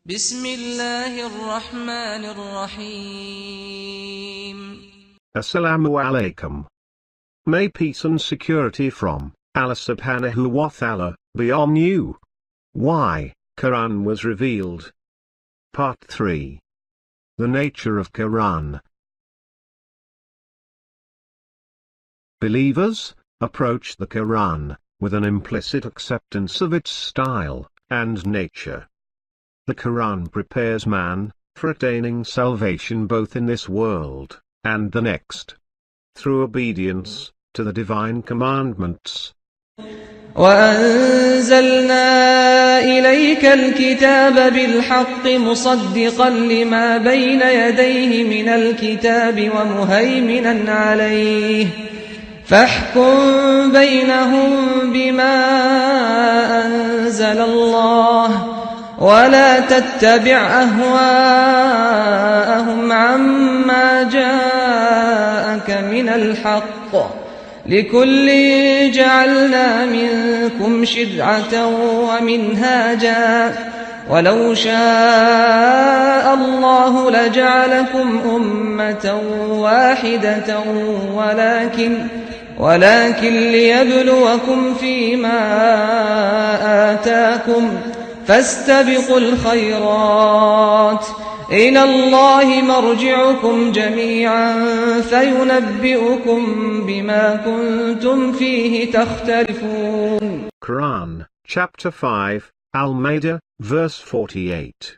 بسم الله الرحمن الرحيم. Assalamu alaikum. May peace and security from Allah subhanahu wa ta'ala be on you. Why Quran was revealed. Part 3. The nature of Quran. Believers approach the Quran with an implicit acceptance of its style and nature. The Quran prepares man for attaining salvation both in this world and the next, through obedience to the divine commandments. وأنزلنا إليك الكتاب بالحق مصدقا لما بين يديه من الكتاب ومهيمنا عليه فاحكم بينهم بما أنزل الله ولا تتبع أهواءهم عما جاءك من الحق لكل جعلنا منكم شرعة ومنهاجا ولو شاء الله لجعلكم أمة واحدة ولكن ليبلوكم فيما آتاكم فاستبقوا الخيرات إلى الله مرجعكم جميعا فينبئكم بما كنتم فيه تختلفون. Quran, chapter 5, Al-Ma'idah, verse 48.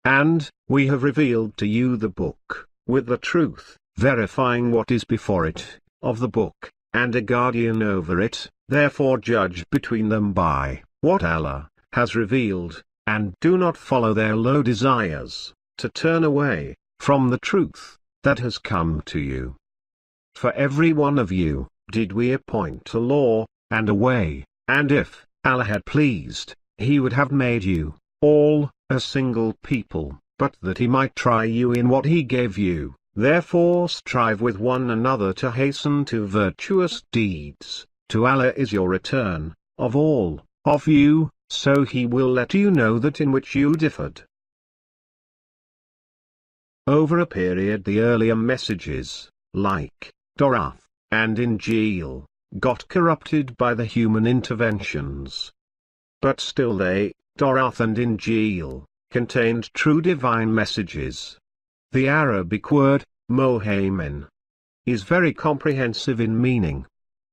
And we have revealed to you the book, with the truth, verifying what is before it, of the book, and a guardian over it, therefore judge between them by what Allah has revealed, and do not follow their low desires, to turn away from the truth that has come to you. For every one of you did we appoint a law and a way, and if Allah had pleased, He would have made you all a single people, but that He might try you in what He gave you. Therefore strive with one another to hasten to virtuous deeds. To Allah is your return, of all of you, so He will let you know that in which you differed. Over a period the earlier messages, like Torah and Injil, got corrupted by the human interventions. But still they, Torah and Injil, contained true divine messages. The Arabic word, Mohammed, is very comprehensive in meaning.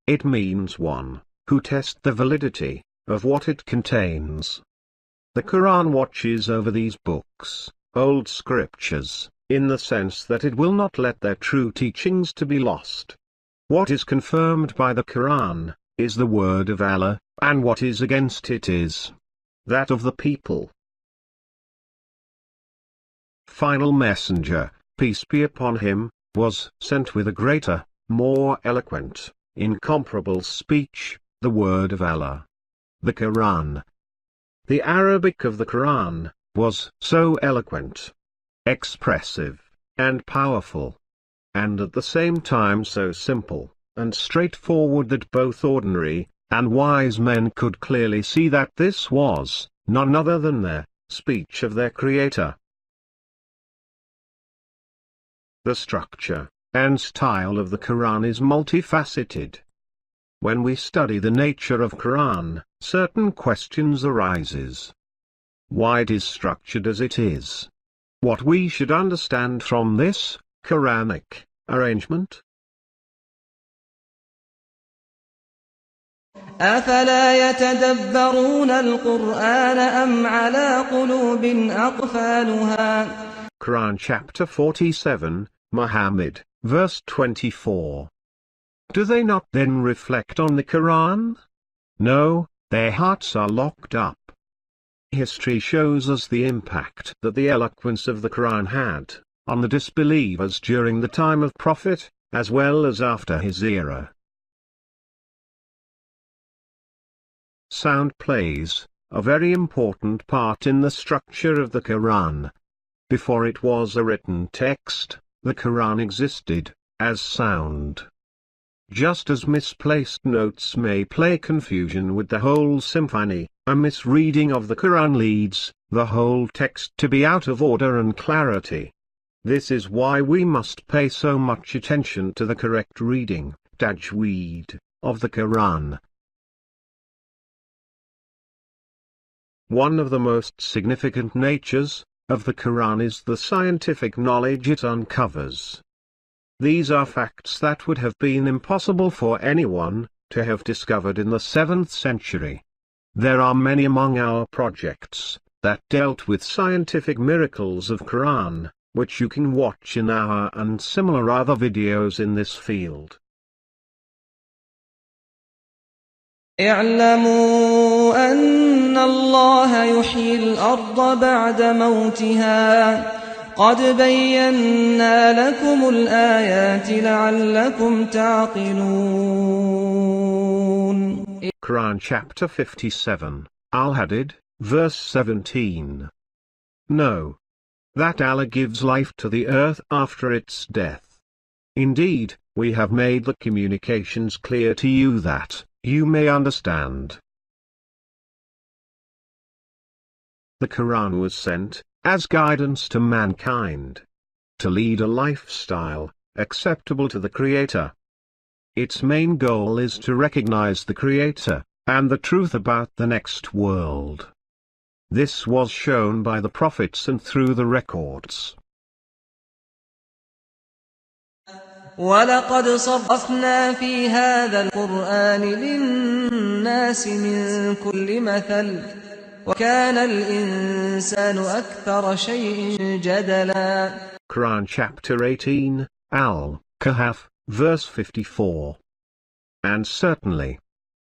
It means one who tests the validity of what it contains. The Quran watches over these books, old scriptures, in the sense that it will not let their true teachings to be lost. What is confirmed by the Quran is the word of Allah, and what is against it is that of the people. Final messenger, peace be upon him, was sent with a greater, more eloquent, incomparable speech, the word of Allah. The Quran. The Arabic of the Quran was so eloquent, expressive, and powerful, and at the same time so simple and straightforward that both ordinary and wise men could clearly see that this was none other than the speech of their Creator. The structure and style of the Quran is multifaceted. When we study the nature of Quran, certain questions arises. Why it is structured as it is? What we should understand from this Quranic arrangement? أفلا يتدبرون القرآن أم على قلوب أقفالها. Quran chapter 47, Muhammad, verse 24. Do they not then reflect on the Quran? No, their hearts are locked up. History shows us the impact that the eloquence of the Quran had on the disbelievers during the time of Prophet, as well as after his era. Sound plays a very important part in the structure of the Quran. Before it was a written text, the Quran existed as sound. Just as misplaced notes may play confusion with the whole symphony, a misreading of the Qur'an leads the whole text to be out of order and clarity. This is why we must pay so much attention to the correct reading, tajweed, of the Qur'an. One of the most significant natures of the Qur'an is the scientific knowledge it uncovers. These are facts that would have been impossible for anyone to have discovered in the 7th century. There are many among our projects that dealt with scientific miracles of Qur'an, which you can watch in our and similar other videos in this field. اعلموا أن الله يحيي الأرض بعد موتها قد بينا لكم الآيات لعلكم تعقلون. Quran chapter 57, Al-Hadid, verse 17. Know that Allah gives life to the earth after its death. Indeed, we have made the communications clear to you that you may understand. The Quran was sent as guidance to mankind, to lead a lifestyle acceptable to the Creator. Its main goal is to recognize the Creator and the truth about the next world. This was shown by the prophets and through the records. وَلَقَدْ صَرَّفْنَا فِي هَذَا الْقُرْآنِ لِلنَّاسِ مِنْ كُلِّ مَثَلٍ وَكَانَ الْإِنسَانُ أَكْثَرَ شَيْءٍ جَدَلًا. Quran chapter 18, Al-Kahf, verse 54. And certainly,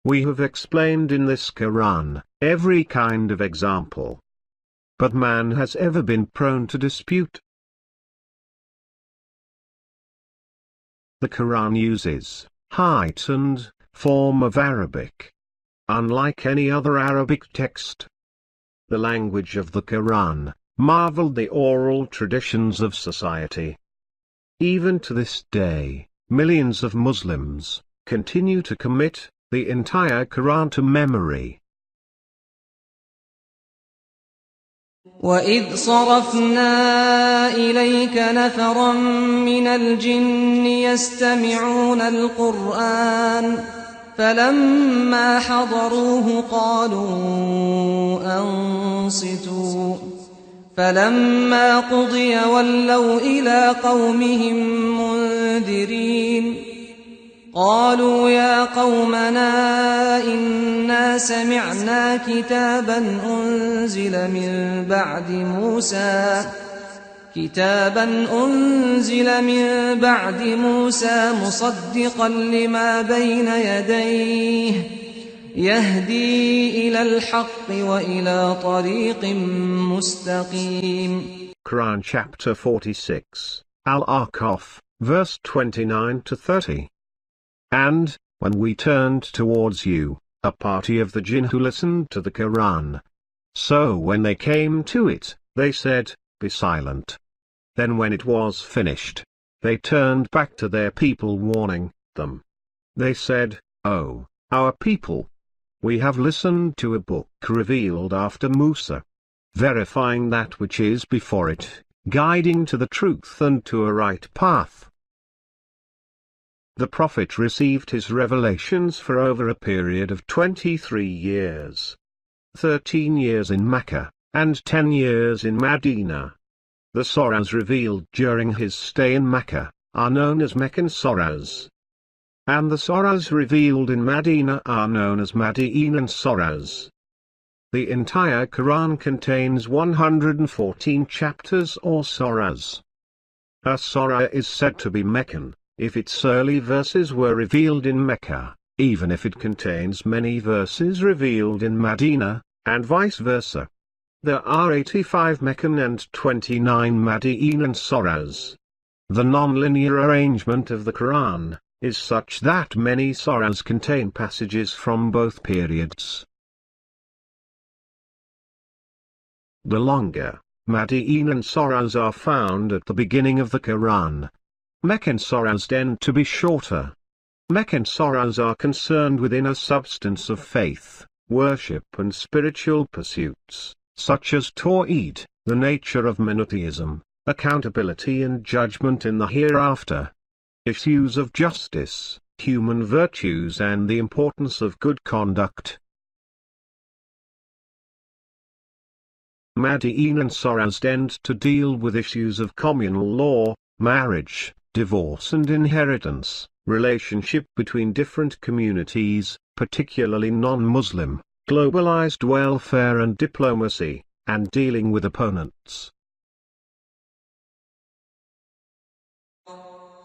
we have explained in this Quran every kind of example. But man has ever been prone to dispute. The Quran uses heightened form of Arabic. Unlike any other Arabic text, the language of the Quran marveled the oral traditions of society. Even to this day, millions of Muslims continue to commit the entire Quran to memory. وَإِذْ صَرَفْنَا إِلَيْكَ نَفَرًا مِنَ الْجِنِّ يَسْتَمِعُونَ الْقُرْآنَ فَلَمَّا حَضَرُوهُ قَالُوا أَنصِتُوا فَلَمَّا قُضِيَ وَلَّوْا إِلَى قَوْمِهِمْ مُنذِرِينَ قالوا يا قومنا إنا سمعنا كتابا أنزل من بعد موسى مصدقا لما بين يديه يهدي إلى الحق وإلى طريق مستقيم. Quran chapter 46, Al-Ahqaf, verse 29 to 30. And, when we turned towards you, a party of the jinn who listened to the Quran. So when they came to it, they said, "Be silent." Then when it was finished, they turned back to their people warning them. They said, "O, our people! We have listened to a book revealed after Musa, verifying that which is before it, guiding to the truth and to a right path." The Prophet received his revelations for over a period of 23 years. 13 years in Mecca, and 10 years in Medina. The surahs revealed during his stay in Mecca are known as Meccan surahs. And the surahs revealed in Medina are known as Medinan surahs. The entire Quran contains 114 chapters or surahs. A surah is said to be Meccan if its early verses were revealed in Mecca, even if it contains many verses revealed in Medina, and vice versa. There are 85 Meccan and 29 Medinan surahs. The non-linear arrangement of the Quran is such that many surahs contain passages from both periods. The longer Medinan surahs are found at the beginning of the Quran. Meccan surahs tend to be shorter. Meccan surahs are concerned with inner substance of faith, worship and spiritual pursuits, such as Tawheed, the nature of monotheism, accountability and judgment in the hereafter, issues of justice, human virtues and the importance of good conduct. Medinan surahs tend to deal with issues of communal law, marriage, divorce and inheritance, relationship between different communities, particularly non-Muslim, globalized welfare and diplomacy, and dealing with opponents.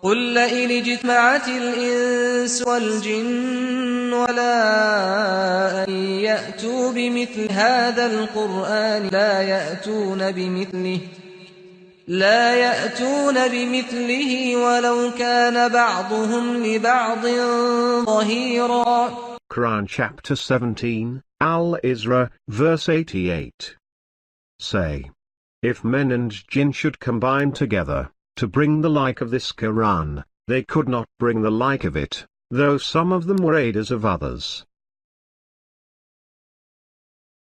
قل لئن اجتمعت الإنس والجن ولا أن يأتوا بمثل هذا القرآن لا يأتون بمثله ولو كان بعضهم لبعض ظهيرا. Quran chapter 17, Al-Isra, verse 88. Say, if men and jinn should combine together to bring the like of this Quran, they could not bring the like of it, though some of them were aiders of others.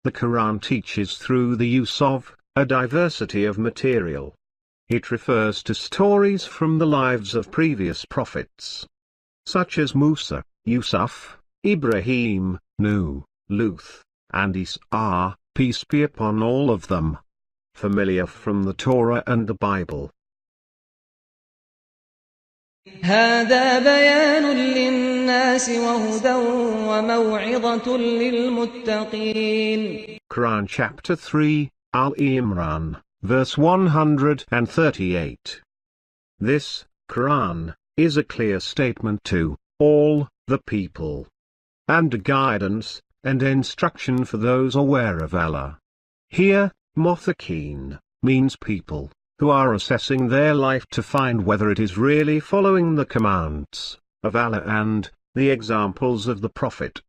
The Quran teaches through the use of a diversity of material. It refers to stories from the lives of previous prophets, such as Musa, Yusuf, Ibrahim, Nuh, Luth, and Isa, peace be upon all of them, familiar from the Torah and the Bible. هذا بيان للناس وهدى وموعظة للمتقين. Quran chapter 3, Al-Imran, verse 138. This Quran is a clear statement to all the people, and a guidance and instruction for those aware of Allah. Here, Muttaqin means people who are assessing their life to find whether it is really following the commands of Allah and the examples of the Prophet.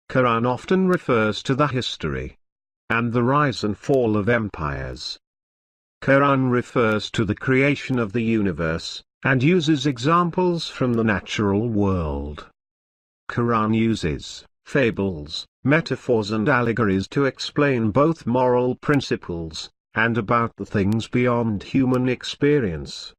Quran often refers to the history and the rise and fall of empires. Quran refers to the creation of the universe and uses examples from the natural world. Quran uses fables, metaphors and allegories to explain both moral principles and about the things beyond human experience.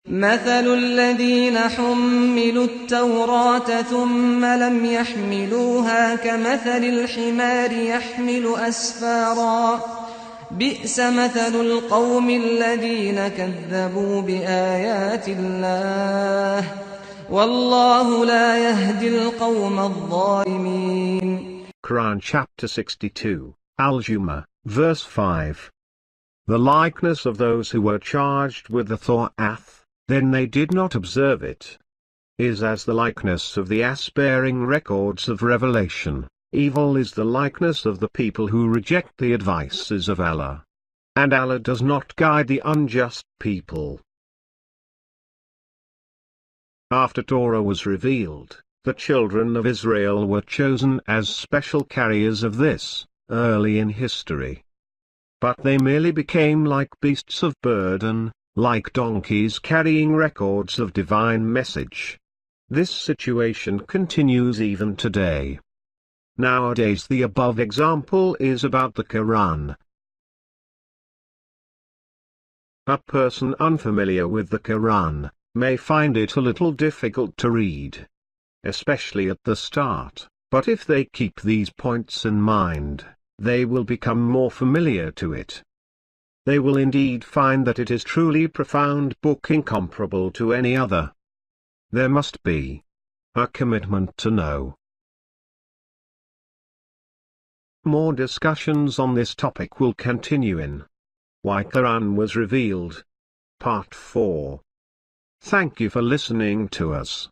مثل الذين حملوا التوراة ثم لم يحملوها كمثل الحمار يحمل أسفارا بئس مثل القوم الذين كذبوا بآيات الله والله لا يهدي القوم الظالمين. Quran chapter 62, Al-Jumu'ah, verse 5. The likeness of those who were charged with the Ta'ath, then they did not observe it, is as the likeness of the ass-bearing records of revelation. Evil is the likeness of the people who reject the advices of Allah. And Allah does not guide the unjust people. After Torah was revealed, the children of Israel were chosen as special carriers of this, early in history. But they merely became like beasts of burden, like donkeys carrying records of divine message. This situation continues even today. Nowadays the above example is about the Quran. A person unfamiliar with the Quran may find it a little difficult to read, especially at the start, but if they keep these points in mind, they will become more familiar to it. They will indeed find that it is truly profound book incomparable to any other. There must be a commitment to know. More discussions on this topic will continue in Why Quran was Revealed, Part 4. Thank you for listening to us.